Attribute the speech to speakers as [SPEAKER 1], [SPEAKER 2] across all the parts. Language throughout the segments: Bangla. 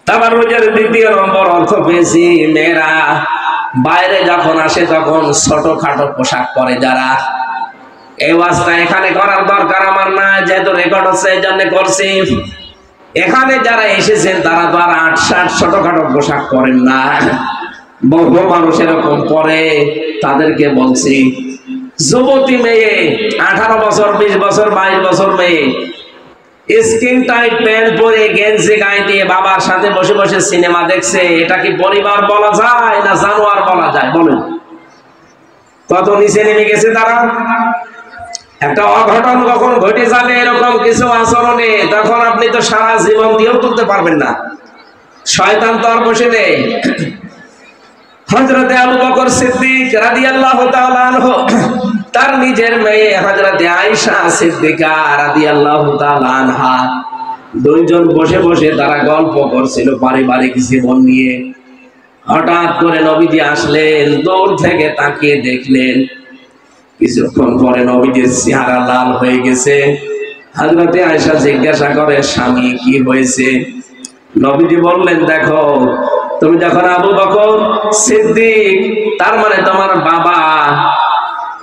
[SPEAKER 1] তাবাররুজের দ্বিতীয় নম্বর অর্থ পেয়েছি, মেয়েরা বাইরে যখন আসে তখন ছোটখাটো পোশাক পরে যারা। এই ওয়াজটা এখানে করার দরকার আমার না, যেহেতু রেকর্ড হচ্ছে এই জন্য করছি। এখানে যারা এসেছেন তারা তো আর ৮-৬০ ছোটখাটো পোশাক পরেন না, বহু মানুষ এরকম পরে। তাদেরকে বলছি, যুবতী মেয়ে 18 বছর, 20 বছর, 22 বছর মেয়ে স্কিন টাইট প্যান্ট পরে গেঞ্জি গায়ে দিয়ে বাবার সাথে বসে বসে সিনেমা দেখছে, এটা কি পরিবার বলা যায় না জানোয়ার বলা যায় বলেন? কত নিচে নেমে গেছে তারা। একটা অঘটন কখন ঘটে যাবে এরকম কিছু আচরণে, তখন আপনি তো সারা জীবন দিয়েও তুলতে পারবেন না। শয়তান তো আর বসে নেই। হযরতে আবু বকর সিদ্দিক রাদিয়াল্লাহু তাআলা আনহু তার নিজের মেয়ে হযরতে আয়েশা সিদ্দিকা রাদিয়াল্লাহু তাআলা আনহা দুইজন বসে বসে তারা গল্প করছিল পারিবারিক জীবন নিয়ে। হঠাৎ করে নবীজি আসলেন, দূর থেকে তাকিয়ে দেখলেন। কিছুক্ষণ পরে নবীজির চেহারা লাল হয়ে গেছে। হযরতে আয়েশা জিজ্ঞাসা করে, স্বামী কি হয়েছে? নবীজি বললেন, দেখো তুমি যখন আবু বকর সিদ্দিক, তার মানে তোমার বাবা,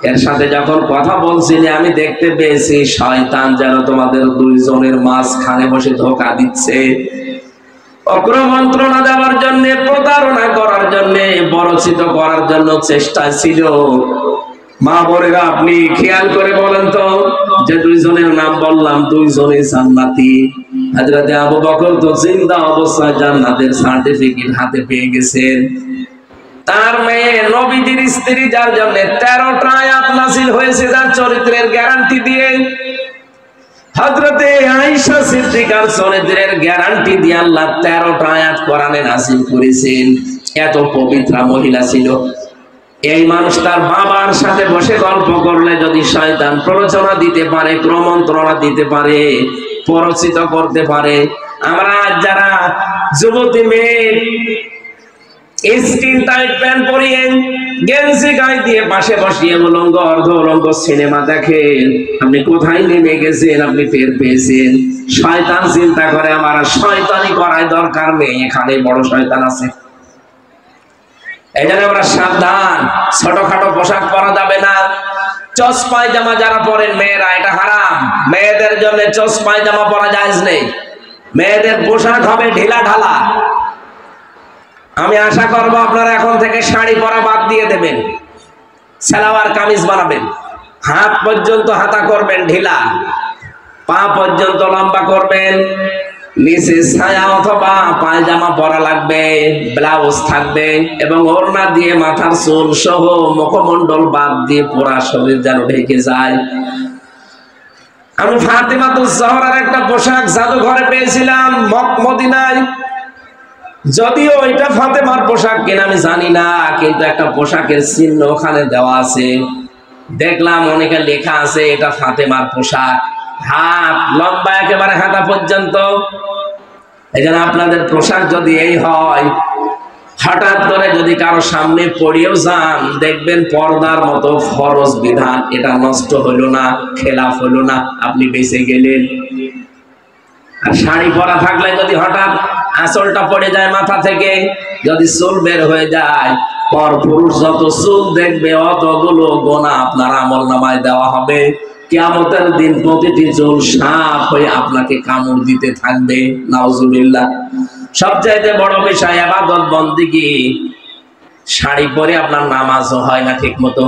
[SPEAKER 1] এর সাথে যখন কথা বলছিলে আমি দেখতে পেয়েছি শয়তান যেন তোমাদের দুইজনের মাঝখানে বসে ধোঁকা দিচ্ছে, অগ্রমন্ত্রণা দেওয়ার জন্য, প্রতারণা করার জন্য, বরচিত করার জন্য চেষ্টা ছিল। মা বোনেরা আপনি খেয়াল করে বলেন তো, যে দুইজনের নাম বললাম দুইজনই জান্নাতি। হযরতে আবু বকর তো জিন্দা অবস্থায় জান্নাতের সার্টিফিকেট হাতে পেয়ে গেছেন। তার মেয়ে নবীজির স্ত্রী, যার জন্য 13টা আয়াত নাযিল হয়েছে তার চরিত্রের গ্যারান্টি দিয়ে। হযরতে আয়েশা সিদ্দিকার চরিত্রের গ্যারান্টি দিয়ে আল্লাহ 13টা আয়াত কোরআনে নাযিল করেছেন। এত পবিত্রা মহিলা ছিল। এই মানুষ তার বাবার সাথে বসে গল্প করলে যদি শয়তান প্ররোচনা দিতে পারে, প্রমন্ত্রণা দিতে পারে, পরচিত করতে পারে। আমরা যারা যুবতী মেয়ে স্কিন টাইট প্যান্ট পরিয়ে গেঞ্জি গায়ে দিয়ে পাশে বসিয়ে উলঙ্গ অর্ধ উলঙ্গ সিনেমা দেখেন, আপনি কোথায় নেমে গেছেন? আপনি টের পেয়েছেন। শয়তান চিন্তা করে আমার শয়তানি করায় দরকার নেই, এখানে বড় শয়তান আছে। এই জন্য আমরা সাবধান, ছোটখাটো পোশাক পরা যাবে না। চস পায়জামা যারা পরেন মেয়েরা, এটা হারাম। মেয়েদের জন্য চস পায়জামা পরা জায়েজ নেই। মেয়েদের পোশাক হবে ঢিলা ঢালা। আমি আশা করব আপনারা এখন থেকে শাড়ি পরা বাদ দিয়ে দেবেন, সালোয়ার কামিজ বানাবেন। হাত পর্যন্ত হাতা করবেন ঢিলা, পা পর্যন্ত লম্বা করবেন। নিচে ছায়া অথবা পায়জামা পরা লাগবে, ব্লাউজ থাকবে এবং ওড়না দিয়ে মাথার চুল সহ মুখমণ্ডল বাদ দিয়ে পুরা শরীর যেন ঢেকে যায়। আমি ফাতেমাতুজ জহরার একটা পোশাক জাদুঘরে পেয়েছিলাম মদিনায়। যদিও এটা ফাতেমার পোশাক কিনা আমি জানি না, কিন্তু একটা পোশাকের চিহ্ন ওখানে দেওয়া আছে। দেখলাম অনেকে লেখা আছে এটা ফাতেমার পোশাক। হাত লম্বা একেবারে হাতা পর্যন্ত। এই জন্য আপনাদের পোশাক যদি এই হয়, হঠাৎ করে যদি কারো সামনে পড়েও যান, দেখবেন পর্দার মতো ফরজ বিধান এটা নষ্ট হলো না, খেলাফ হলো না, আপনি বেঁচে গেলেন। আর শাড়ি পরা থাকলে যদি হঠাৎ আঁচলটা পড়ে যায় মাথা থেকে, যদি চুল বের হয়ে যায়, পর পুরুষ যত চুল দেখবে অতগুলো গোনা আপনার আমলনামায় দেওয়া হবে। কিয়ামতের দিন প্রতিটি চুল সাপ হয়ে আপনাকে কামড় দিতে থাকবে। নাউজুবিল্লাহ। সবচাইতে বড় বিষয় ইবাদত বন্দেগী। শাড়ি পরে আপনার নামাজও হয় না ঠিক মতো।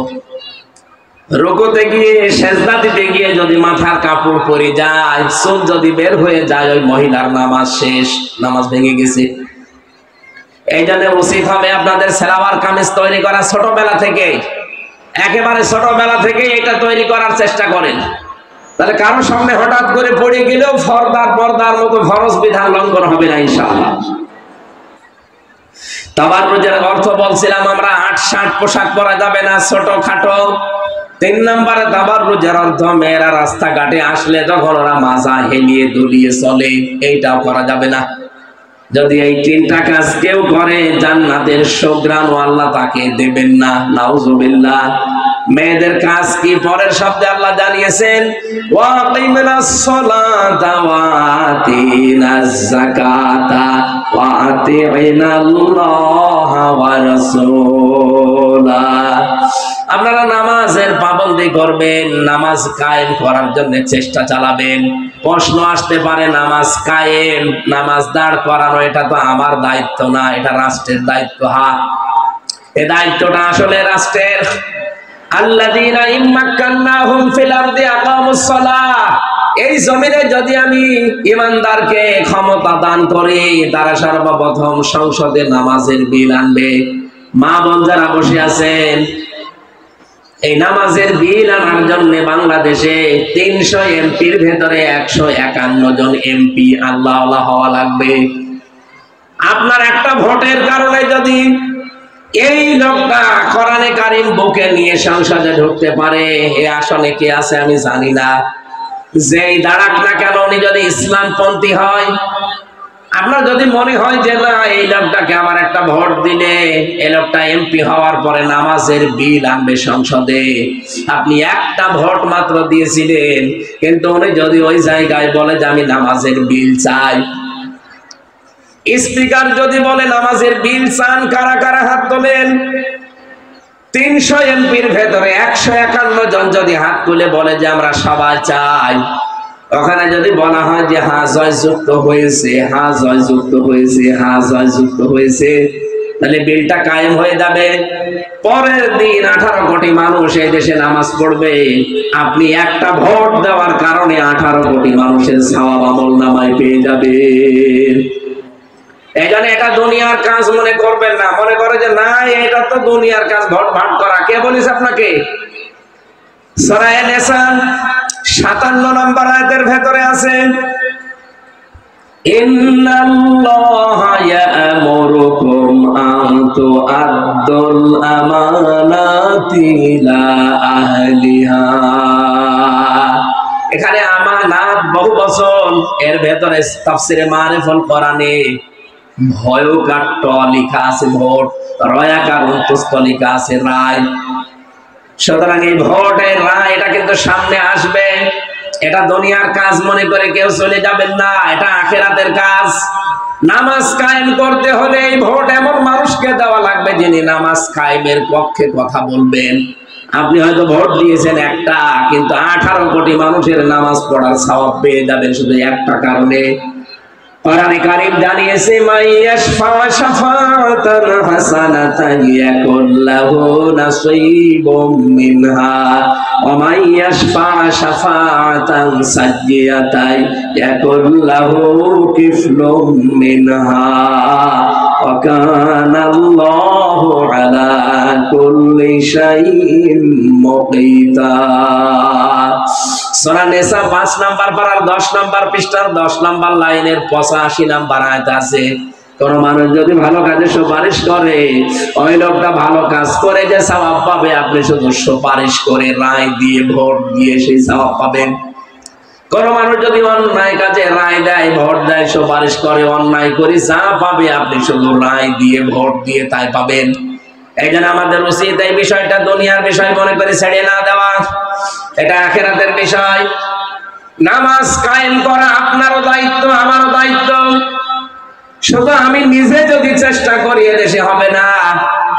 [SPEAKER 1] রুকুতে গিয়ে সেজদা দিতে গিয়ে যদি মাথার কাপড় পরে যায়, চুল যদি বের হয়ে যায়, ওই মহিলার নামাজ শেষ, নামাজ ভেঙে গেছে। এই জন্য উচিত হবে আপনাদের সালোয়ার কামিজ তৈরি করা ছোটবেলা থেকে, একেবারে ছোটবেলা থেকে এটা তৈরি করার চেষ্টা করেন। তাহলে কারোর সামনে হঠাৎ করে পড়ে গেলেও পর্দার মতো ফরজ বিধান লঙ্ঘন হবে না ইনশাআল্লাহ। তাবাররুজের অর্থ বলছিলাম আমরা ৮-৬০ পোশাক পরা যাবে না, ছোটখাটো। ৩ নম্বরে তাবাররুজের অর্থ মেয়েরা রাস্তাঘাটে আসলে তখন ওরা মাজা হেলিয়ে দুলিয়ে চলে, এইটাও করা যাবে না। যদি এই 3টা কাজ কেউ করে, জান্নাতের সুঘ্রাণ আল্লাহ তাকে দেবেন না। নাউজুবিল্লাহ। মেয়েদের কাজ কি? পরের শব্দে আল্লাহ জানিয়েছেন, ওয়াকিমিনাস সালাতা ওয়া আতিনাজ যাকাতা ওয়া আতিনাল্লাহ ওয়া রাসূলা। আপনারা নামাজের পাবন্দি করবেন, নামাজ কায়েম করার জন্য চেষ্টা চালাবেন। প্রশ্ন আসতে পারে নামাজ কায়েম, নামাজ দাঁড় করানো এটা তো আমার দায়িত্ব না, এটা রাষ্ট্রের দায়িত্ব। এই দায়িত্বটা আসলে রাষ্ট্রের। আল্লাযীনা ইম্মাক্কান্নাহুম ফিল আরদি আকামুস সালাহ। এই জমিনে যদি আমি ঈমানদারকে ক্ষমতা দান করি, তারা সর্বপ্রথম সংসদে নামাজের বিল আনবে। মা বোন যারা বসে আছেন, এই নামাজের বিল আনার জন্য বাংলাদেশে 300 এমপির ভেতরে 151 জন এমপি আল্লাহওয়ালা হওয়া লাগবে। আপনার একটা ভোটের কারণে যদি এই লোকটা কোরআনে কারীম বুকে নিয়ে সংসদে ঢুকতে পারে, এই আসনে কে আছে আমি জানি না, যেই দাঁড়াক না কেন উনি যদি ইসলামপন্থী হয়, আপনার যদি মনে হয় যে না এই লোকটাকে আমার একটা ভোট দিলে এই লোকটা এমপি হওয়ার পরে নামাজের বিল আনবে সংসদে, আপনি একটা ভোট মাত্র দিয়েছিলেন, কিন্তু উনি যদি ওই জায়গায় বলে যে আমি নামাজের বিল চাই, স্পিকার যদি বলে নামাজের বিল চান, কারা কারা হাত তোলেন? 300 এমপির ভেতরে 151 জন যদি হাত তুলে বলে যে আমরা সবাই চাই, ওখানে যদি বলা হয় যে হ্যাঁ জয়যুক্ত হয়েছে, হ্যাঁ জয়যুক্ত হয়েছে, হ্যাঁ জয়যুক্ত হয়েছে, তাহলে বিলটা কায়েম হয়ে যাবে। পরের দিন 18 কোটি মানুষ এই দেশে নামাজ পড়বে। আপনি একটা ভোট দেওয়ার কারণে 18 কোটি মানুষের সওয়াব আমলনামায় পেয়ে যাবেন। এই জন্য এটা দুনিয়ার কাজ মনে করবেন না। মনে করে যে না এটা তো দুনিয়ার কাজ, ভোট ভাট করা। কে বলেছে আপনাকে? সূরা নিসা 57 নম্বর আয়াতের ভেতরে আছে, ইন্নাল্লাহা ইয়া'মুরুকুম আন তু'আদ্দুল আমানাতি ইলা আহলিহা। এখানে আমানাত বহু বচন, এর ভেতরে তাফসিরে মারিফুল কোরআনে ভয়কার ট লেখা আছে ভোট, রয়াকার অন্তস্থ লেখা আছে রায়। সুতরাং এই ভোটের রায় এটা কিন্তু সামনে আসবে। এটা দুনিয়ার কাজ মনে করে কেউ চলে যাবেন না, এটা আখিরাতের কাজ। নামাজ কায়েম করতে হলে এই ভোট এমন মানুষকে দেওয়া লাগবে যিনি নামাজ কায়েমের পক্ষে কথা বলবেন। আপনি হয়তো ভোট দিয়েছেন একটা, কিন্তু 18 কোটি মানুষের নামাজ পড়ার সওয়াব পেয়ে যাবেন শুধু একটা কারণে। কোরআনে কারীম জানিয়েছে, মাইয়াশফা শাফাআতান হাসানাতান ইয়াকুল লাহু নাসীবুম মিনহা ওয়া মাইয়াশফা শাফাআতান সাজ্জিয়াতান ইয়াকুল লাহু কিফলুম মিনহা ওয়া কানা আল্লাহু আলা কুল্লি শাইইন মুকিতা। সূরা নিসা 5 নাম্বার পারার 10 নাম্বার পৃষ্ঠার 10 নাম্বার লাইনের 85 নাম্বার আয়াত আছে, কোন মানুষ যদি ভালো কাজে সুপারিশ করে, ওই লোকটা ভালো কাজ করে যে সওয়াব পাবে, আপনি শুধু সুপারিশ করে রায় দিয়ে ভোট দিয়ে সেই সওয়াব পাবেন। কোন মানুষ যদি অন্যায় কাজে রায় দেয়, ভোট দেয়, সুপারিশ করে, অন্যায় করে যা পাবে আপনি শুধু রায় দিয়ে ভোট দিয়ে তাই পাবেন। এই জন্য আমাদের উচিত এই বিষয়টা দুনিয়ার বিষয় মনে করে ছেড়ে না দেওয়া, এটা আখিরাতের বিষয়। নামাজ কায়েম করা আপনারও দায়িত্ব, আমারও দায়িত্ব। শুধু আমি নিজে যদি চেষ্টা করি এদেশে হবে না,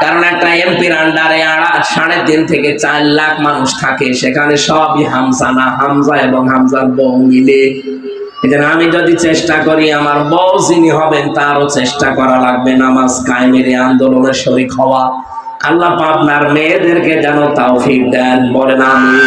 [SPEAKER 1] কারণ একটা এমপির আন্ডারে 3.5 থেকে 4 লাখ মানুষ থাকে, সেখানে সবই হামজা না, হামজা এবং হামজার বউ মিলে। এজন্য আমি যদি চেষ্টা করি, আমার বউ যিনি হবেন তারও চেষ্টা করা লাগবে নামাজ কায়েমের এই আন্দোলনে শরীক হওয়া। আল্লাহ আপনার মেয়েদেরকে যেন তৌফিক দেন, বলেন আমিন।